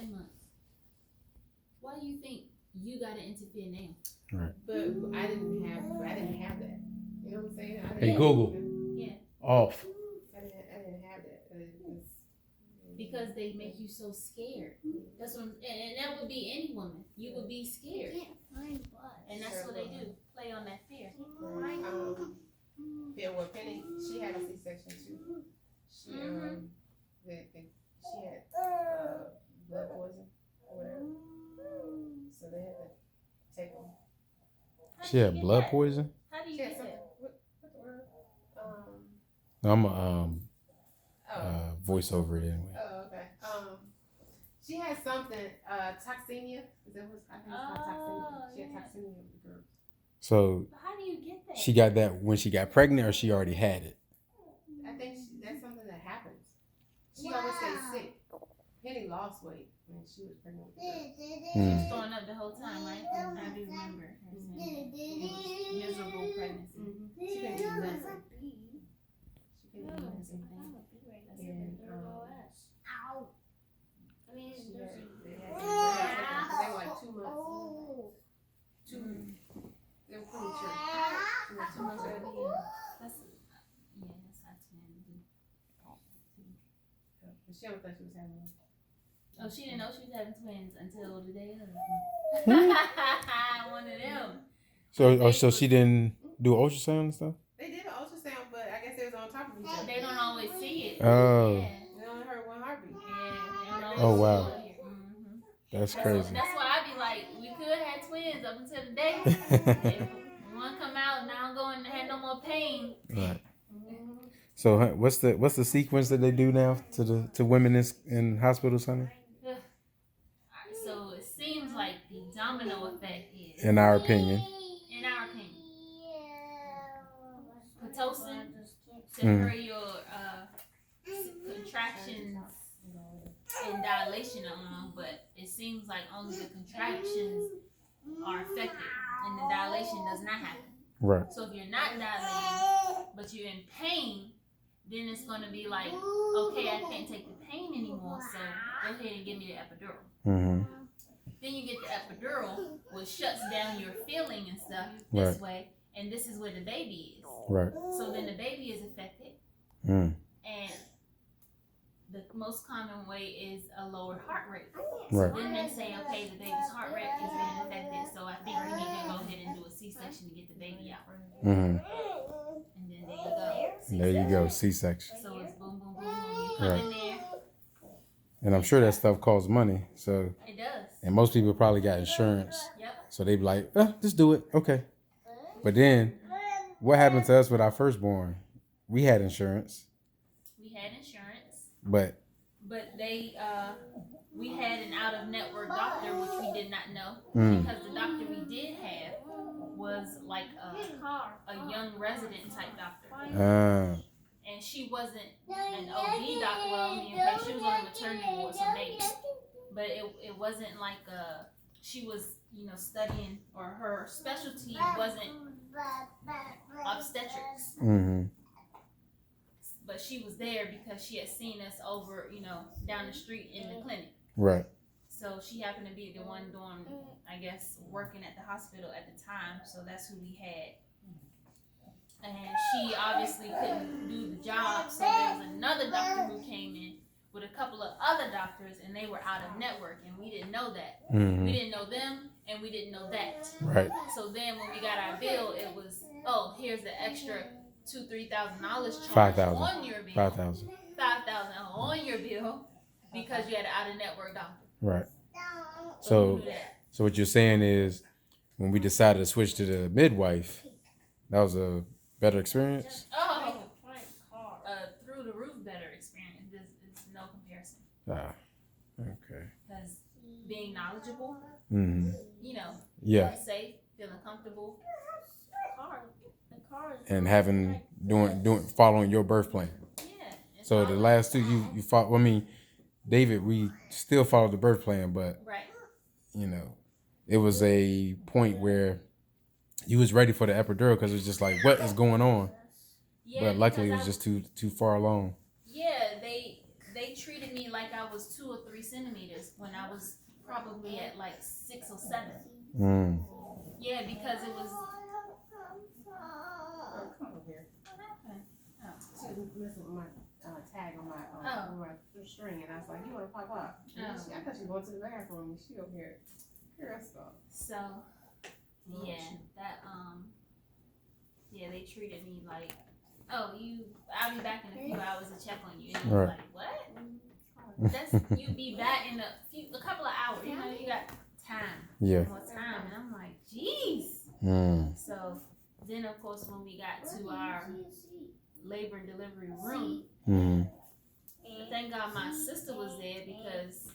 10 months. Why do you think you gotta interfere now? Right. But I didn't have that. You know what I'm saying? Hey Google. Yeah. Off. I didn't have that. Because they make you so scared. That's what and that would be any woman. You would be scared. And that's what they do. Play on that fear. Yeah, well, Penny, she had a C-section too. She she had blood poison or whatever. So they had to take them. She had blood poison? How do you get that? What the word? I'm a voice over it anyway. Oh, okay. She had something, toxemia. Is that what I think it's called toxemia? She had toxemia with the girl. So How do you get that? she got that when she got pregnant, or she already had it? I think that's something that happens. She always stays sick. Penny lost weight when she was pregnant with the girl. She was throwing up the whole time, right? I do remember her saying that. It was miserable pregnancy. She couldn't eat nothing. She couldn't eat nothing. And they were like 2 months. They were premature. 2 months early. That's how twins do. But she don't think she was having one. Oh, she didn't know she was having twins until the day of. One of them. So she didn't do ultrasound and stuff? They did an ultrasound, but I guess they was on top of each other. They don't always see it. Oh. Yeah. They only heard one heartbeat. Yeah, they don't always Oh, wow. see it. That's crazy. That's why I be like, we could have twins up until the day. If one come out, now I'm going to have no more pain. Right. So what's the sequence that they do now to women in hospitals, honey? So it seems like the domino effect is, In our opinion. Pitocin to hurry your contractions and dilation along, but it seems like only the contractions are affected and the dilation does not happen. Right. So if you're not dilating, but you're in pain, then it's going to be like, okay, I can't take the pain anymore, so go ahead and give me the epidural. Mm-hmm. Then you get the epidural, which shuts down your feeling and stuff this way, and this is where the baby is. Right. So then the baby is affected, and the most common way is a lower heart rate. Right. So then they say, okay, the baby's heart rate is being affected, so I think we need to go ahead and do a C-section to get the baby out. Mm-hmm. And then there you go. There you go, C-section. So it's boom, boom, boom, boom. You come in there. And I'm sure that stuff costs money. So It does. And most people probably got insurance. Yep. So they be like, just do it. Okay. But then what happened to us with our firstborn? We had insurance. But they, we had an out-of-network doctor, which we did not know. Because the doctor we did have was like a young resident type doctor. And she wasn't an OB doctor. Well, I mean, she was on the maternity ward, so maybe. But it wasn't like she was, studying, or her specialty wasn't obstetrics. Mm-hmm. But she was there because she had seen us over, down the street in the clinic. Right. So she happened to be the one doing, I guess, working at the hospital at the time. So that's who we had. And she obviously couldn't do the job. So there was another doctor who came in with a couple of other doctors, and they were out of network, and we didn't know that. Mm-hmm. We didn't know them, and we didn't know that. Right. So then when we got our bill, it was, here's the extra $2,000-$3,000 charge on your bill. $5,000 on your bill because you had an out-of-network doctor. Right. So what you're saying is, when we decided to switch to the midwife, that was a better experience? Through the roof better experience. There's no comparison. Okay. Because being knowledgeable, mm-hmm. Feeling safe, feeling comfortable. And following your birth plan. Yeah. So the last two you follow. I mean, David, we still followed the birth plan, but it was a point where you was ready for the epidural because it was just like, what is going on? Yeah, but luckily it was just too far along. Yeah, they treated me like I was 2 or 3 centimeters. when I was probably at like 6 or 7. Yeah, because it was. Come over here. What happened? She was messing with my tag on my string, and I was like, "You want to pop up?" I thought she was going to the bathroom, and she over here. Girl, stop. So, yeah, that yeah, they treated me like, oh, I'll be back in a few hours to check on you. And I was like, what? That's you be back in a couple of hours. You know, you got time. Yeah. More time, and I'm like, jeez. So then, of course, when we got to our labor and delivery room, thank God my sister was there because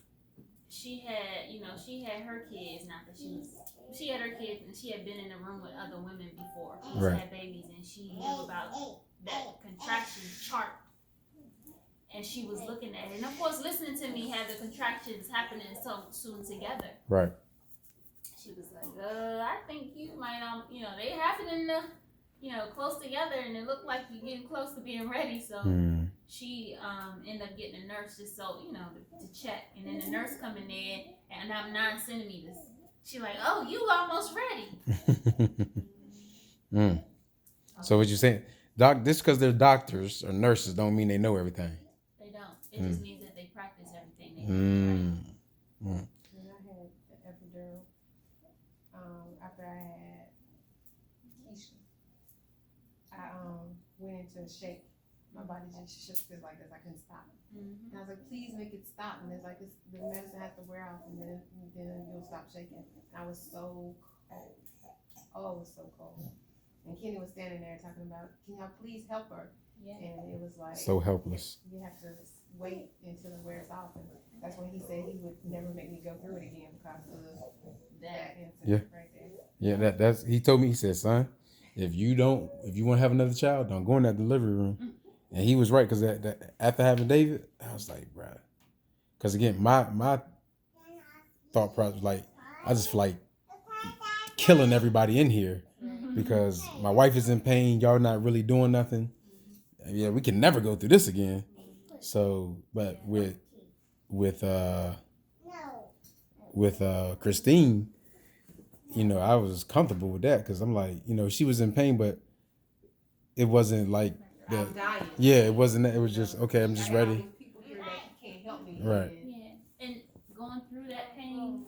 she had her kids. Not that she had her kids, and she had been in a room with other women before. She had babies, and she knew about that contraction chart. And she was looking at it, and of course, listening to me have the contractions happening so soon together. Right. She was like, I think you might, they happening, close together, and it looked like you're getting close to being ready. So she ended up getting a nurse just so, to check. And then the nurse coming in, and I'm 9 centimeters. She like, oh, you almost ready. So what you saying, doc? Just because they're doctors or nurses don't mean they know everything. They don't. It just means that they practice everything. They do. And I had the epidural after I had Keisha. I went into a shake. My body just shifted like this. I couldn't stop. And I was like, please make it stop. And it's like the medicine has to wear off, and then you'll stop shaking. And I was so cold. Oh, it was so cold. And Kenny was standing there talking about, can y'all please help her? Yeah. And it was like so helpless. You have to wait until it wears off. And that's when he said he would never make me go through it again because of that incident right there. Yeah, that's he told me, he said, son, if you want to have another child, don't go in that delivery room. And he was right, because that after having David, I was like, bruh. Because again, my thought process was like, I just feel like killing everybody in here because my wife is in pain. Y'all not really doing nothing. Yeah, we can never go through this again. So, but with Christine, I was comfortable with that because I'm like, she was in pain, but it wasn't like that. Yeah, it wasn't that. It was just, okay, I'm just ready. People here that can't help me. Right. Yeah, and going through that pain,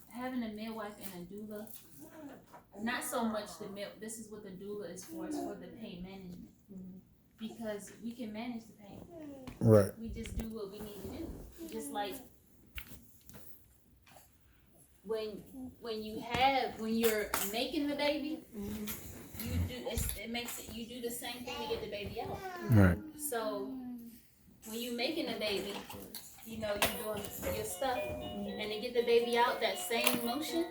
having a midwife and a doula, not so much this is what the doula is for, it's for the pain management. Because we can manage the pain. Right. We just do what we need to do. Just like when you're making the baby, you do the same thing to get the baby out. Right. So when you're making a baby, you're doing your stuff, and to get the baby out, that same motion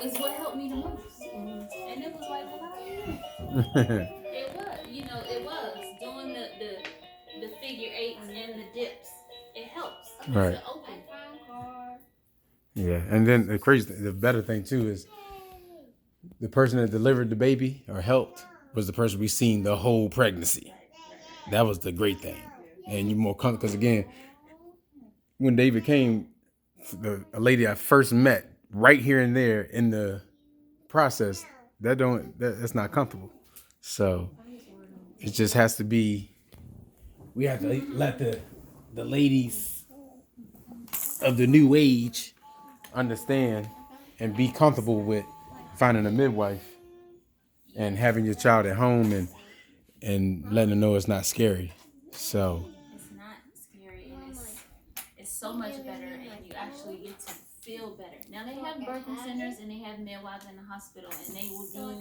is what helped me the most. And it was like, wow. It was doing the figure eights and the dips. It helps. Right. To open. Yeah, and then the better thing too is the person that delivered the baby or helped was the person we seen the whole pregnancy. That was the great thing, and you're more comfortable because again, when David came, a lady I first met right here and there in the process, that's not comfortable. So it just has to be. We have to let the ladies of the new age understand and be comfortable with finding a midwife and having your child at home and letting them know it's not scary. So it's not scary, and it's so much better, and you actually get to feel better. Now they have birthing centers and they have midwives in the hospital, and they will do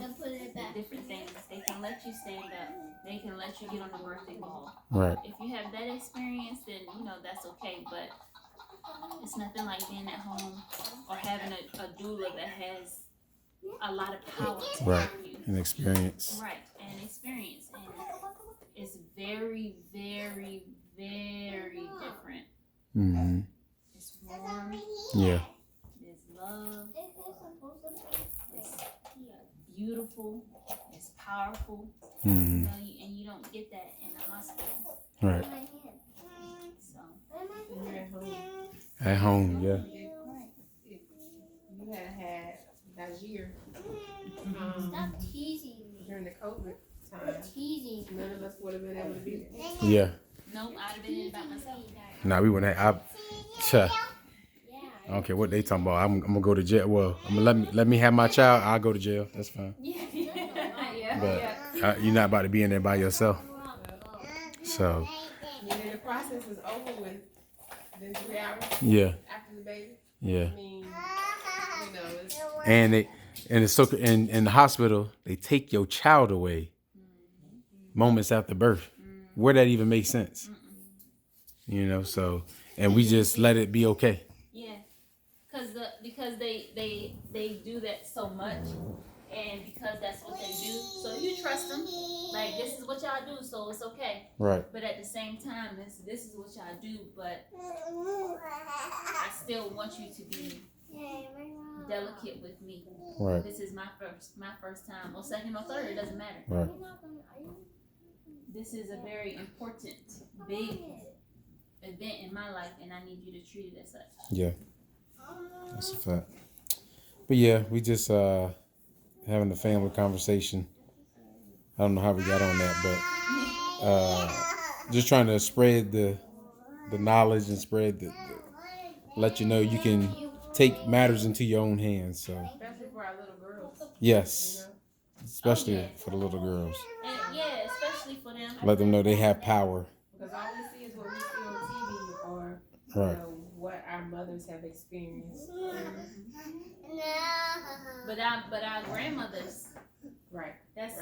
different things. They can let you stand up. They can let you get on the birthing ball. Right. If you have that experience, then that's okay. But it's nothing like being at home or having a doula that has a lot of power to help you. And experience. Right, and experience. And it's very, very, very different. Mm-hmm. It's warm. Yeah. There's love. It's beautiful. It's powerful. Mm-hmm. And you don't get that in the hospital. Right. So. When you're at home, At home, yeah. If you had Najir Stop teasing me. during the COVID time, Teasing. none of us would have been able to be there. Yeah. Nope, I'd have been in by myself. Nah, we wouldn't have. I don't care what they talking about. I'm gonna go to jail. Well, I'm gonna let me have my child. I'll go to jail. That's fine. Yeah. But you're not about to be in there by yourself. So And then the process is over with within 3 hours yeah, after the baby. yeah. I mean, it's And it's so in the hospital they take your child away moments after birth. Where that even makes sense? You know. So and we just let it be okay. Yeah, because they do that so much, and because that's what they do. So you trust them, like this is what y'all do, so it's okay. Right. But at the same time, this is what y'all do. But I still want you to be delicate with me. Right. This is my first time, or second or third. It doesn't matter. Right. This is a very important, big event in my life, and I need you to treat it as such. Yeah. That's a fact. But yeah, we just having a family conversation. I don't know how we got on that, but just trying to spread the knowledge and spread let you know you can take matters into your own hands. So especially for our little girls. yes, especially for the little girls. And yeah, especially for them. Let them know they have power. Because all we see is what we see on TV or Right. what our mothers have experienced. But our grandmothers. Right. That's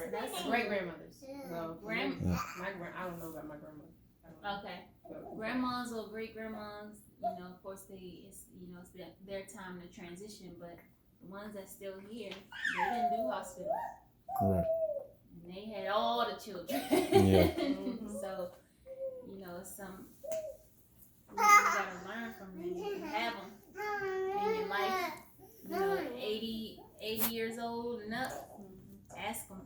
Great grandmothers. Well, Grand- I don't know about my grandmother. Okay. Grandmas or great grandmas, of course it's their time to transition, but the ones that's still here, they didn't do hospital. Right. And they had all the children. Yeah. So, some you gotta learn from them. You can have them in your life. 80 years old and up. Ask them.